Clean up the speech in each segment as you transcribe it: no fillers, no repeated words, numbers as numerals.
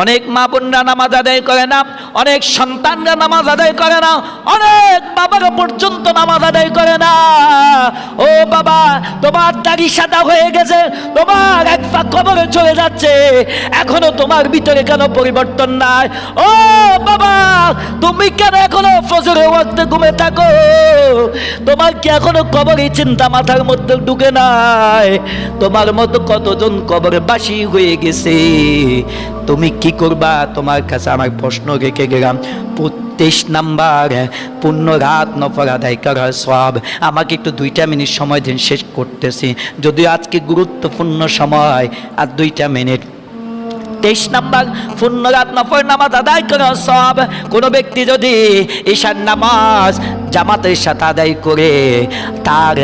অনেক মা বোনরা নামাজ আদায় করে না, অনেক সন্তানরা নামাজ আদায় করে না, অনেক বাবারা পর্যন্ত নামাজ আদায় করে না। ও বাবা, তোমার দাড়ি সাদা হয়ে গেছে, তোমার এক পা কবরে চলে যাচ্ছে, এখনো তোমার ভিতরে কেন পরিবর্তন নাই? ও বাবা, তুমি কেন এখনো ফজরের ওয়াক্তে ঘুমে থাকো? তোমার কি এখনো কবরের চিন্তা মাথার মধ্যে ঢুকে নাই? তোমার মতো কতজন কবরে বাসী হয়ে গেছে, তুমি কি করবা? তোমার কাছে আমার প্রশ্ন রেখে গেলাম। 23 নাম্বার, পূর্ণ রাত নফল আদায় করার সওয়াব। আমাকে একটু 2টা মিনিট সময় দিন, শেষ করতেছি, যদিও আজকে গুরুত্বপূর্ণ সময়। আর 2টা মিনিট। 23 নাম্বার, পূর্ণ রাত নফল নামাজ আদায় করার সওয়াব। কোনো ব্যক্তি যদি ঈশার নামাজ জামাতের সাথে আদায় করে, তার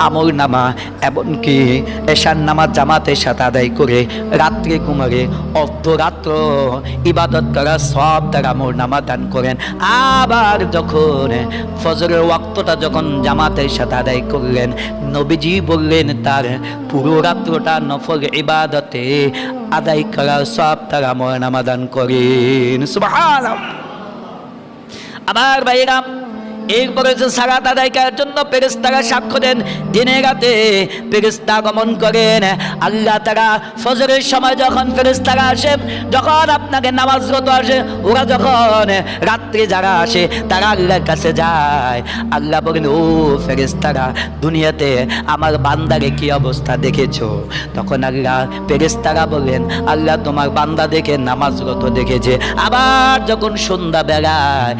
আমল নামা, এমনকি এশার নামাজ জামাতের সাথে আদায় করে রাত্রে ঘুমারে অর্ধরাত্র ইবাদত করার সওয়াব তার আমল নামা দান করেন। আবার যখন ফজরের ওয়াক্তটা যখন জামাতের সাথে আদায় করলেন, নবীজি বললেন তার পুরো রাত্রটা নফল ইবাদতে আদায় করার সওয়াব তার আমল নামা দান করেন। সুবহানাল্লাহ। আমার ভাইরা, এরপরে যে সালাত আদায় করার জন্য ফেরেশতারা সাক্ষ্য দেন, দিনে রাতে ফেরেশতা গমন করেন। আল্লাহ তারা ফজরের সময় যখন ফেরেশতারা আসে, যখন আপনাকে নামাজরত আসে, ওরা যখন রাত্রে যারা আসে তারা আল্লাহর কাছে যায়। আল্লাহ বলেন, ও ফেরেশতারা, দুনিয়াতে আমার বান্দারে কি অবস্থা দেখেছো? তখন আল্লাহ ফেরেশতারা বলেন, আল্লাহ তোমার বান্দা দেখে নামাজরত দেখেছে। আবার যখন সন্ধ্যা বেলায়